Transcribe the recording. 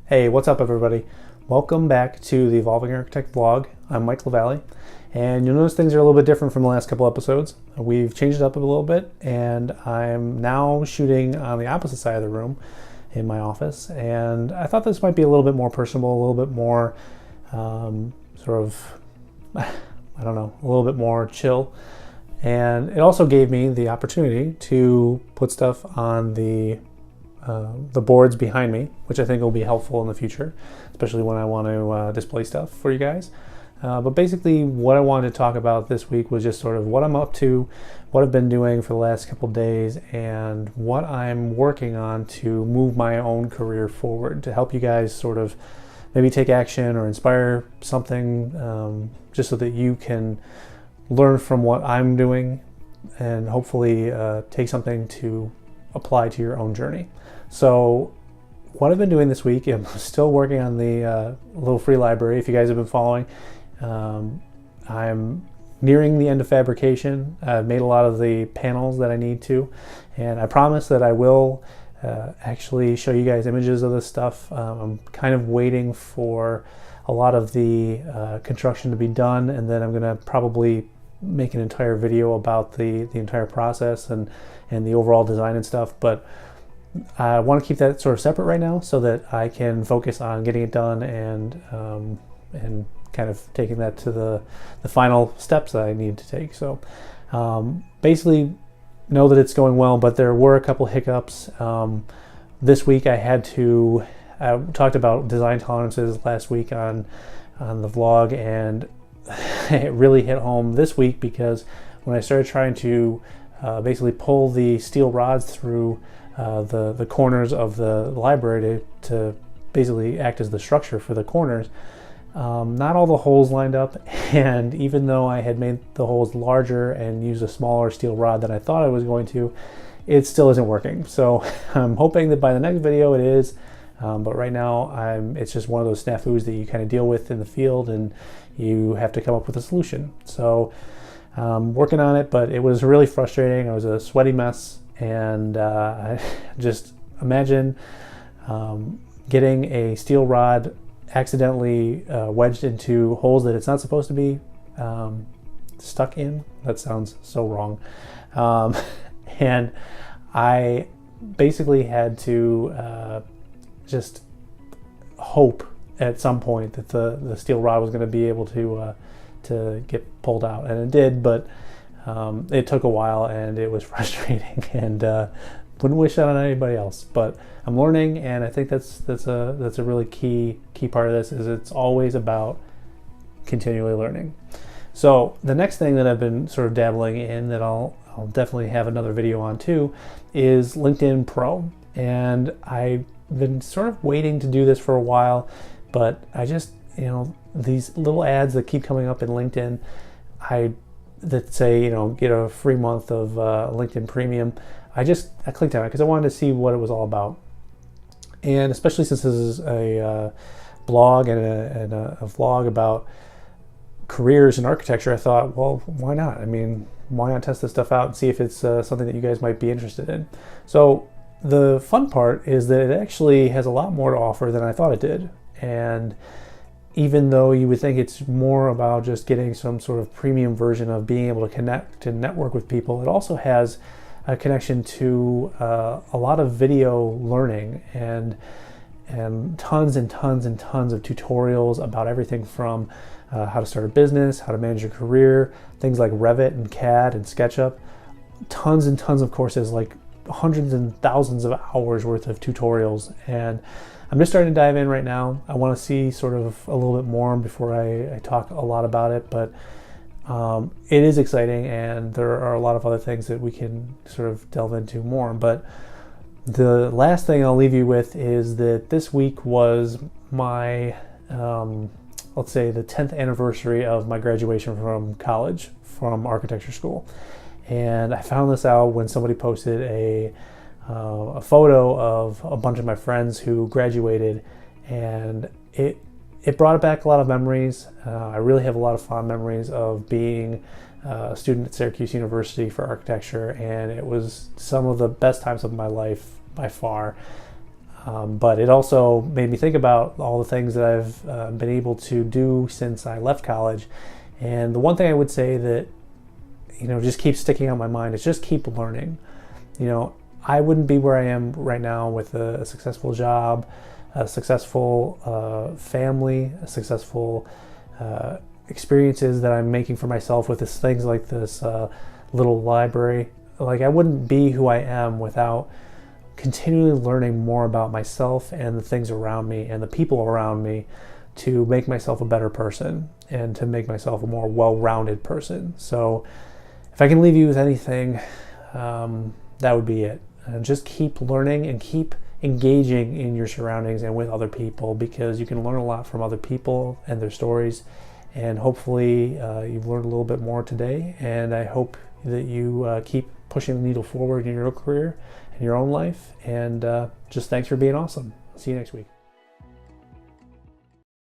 Hey, what's up everybody? Welcome back to the Evolving Architect vlog. I'm Mike LaValle, and you'll notice things are a little bit different from the last couple episodes. We've changed it up a little bit, and I'm now shooting on the opposite side of the room in my office, and I thought this might be a little bit more personal, a little bit more I don't know, a little bit more chill. And it also gave me the opportunity to put stuff on the boards behind me, which I think will be helpful in the future, especially when I want to display stuff for you guys. But basically what I wanted to talk about this week was just sort of what I'm up to, what I've been doing for the last couple days, and what I'm working on to move my own career forward, to help you guys sort of maybe take action or inspire something, just so that you can learn from what I'm doing and hopefully take something to apply to your own journey. So what I've been doing this week, I'm still working on the little free library. If you guys have been following, I'm nearing the end of Fabrication. I've made a lot of the panels that I need to, and I promise that I will actually show you guys images of this stuff. I'm kind of waiting for a lot of the construction to be done, and then I'm gonna probably make an entire video about the entire process and the overall design and stuff. But I want to keep that sort of separate right now so that I can focus on getting it done and kind of taking that to the final steps that I need to take. So basically know that it's going well, but there were a couple hiccups. This week I talked about design tolerances last week on the vlog, and it really hit home this week because when I started trying to basically pull the steel rods through the corners of the library to basically act as the structure for the corners, not all the holes lined up, and even though I had made the holes larger and used a smaller steel rod than I thought I was going to, it still isn't working. So I'm hoping that by the next video it is, but right now it's just one of those snafus that you kind of deal with in the field and you have to come up with a solution. So working on it, but it was really frustrating. It was a sweaty mess, and I just imagine getting a steel rod accidentally wedged into holes that it's not supposed to be stuck in. That sounds so wrong. And I basically had to just hope at some point that the steel rod was going to be able to get pulled out, and it did, but it took a while and it was frustrating, and wouldn't wish that on anybody else. But I'm learning, and I think that's a really key part of this, is it's always about continually learning. So the next thing that I've been sort of dabbling in that I'll definitely have another video on too is LinkedIn Pro, and I've been sort of waiting to do this for a while, but I just, these little ads that keep coming up in LinkedIn, that say, get a free month of LinkedIn Premium. I clicked on it because I wanted to see what it was all about. And especially since this is a blog and a vlog about careers in architecture, I thought, well, why not? I mean, why not test this stuff out and see if it's something that you guys might be interested in? So the fun part is that it actually has a lot more to offer than I thought it did. And even though you would think it's more about just getting some sort of premium version of being able to connect and network with people, it also has a connection to a lot of video learning and tons and tons and tons of tutorials about everything from how to start a business, how to manage your career, things like Revit and CAD and SketchUp, tons and tons of courses, like hundreds and thousands of hours worth of tutorials. And I'm just starting to dive in right now. I want to see sort of a little bit more before I talk a lot about it, but it is exciting, and there are a lot of other things that we can sort of delve into more. But the last thing I'll leave you with is that this week was my, let's say, the 10th anniversary of my graduation from college, from architecture school. And I found this out when somebody posted a photo of a bunch of my friends who graduated, and it brought back a lot of memories. I really have a lot of fond memories of being a student at Syracuse University for architecture, and it was some of the best times of my life by far. But it also made me think about all the things that I've been able to do since I left college. And the one thing I would say that, just keeps sticking out in my mind is just keep learning. I wouldn't be where I am right now with a successful job, a successful family, a successful experiences that I'm making for myself with things like this little library. Like, I wouldn't be who I am without continually learning more about myself and the things around me and the people around me to make myself a better person and to make myself a more well-rounded person. So if I can leave you with anything, that would be it. Just keep learning and keep engaging in your surroundings and with other people, because you can learn a lot from other people and their stories. And hopefully you've learned a little bit more today, and I hope that you keep pushing the needle forward in your career and your own life. And just thanks for being awesome. See you next week.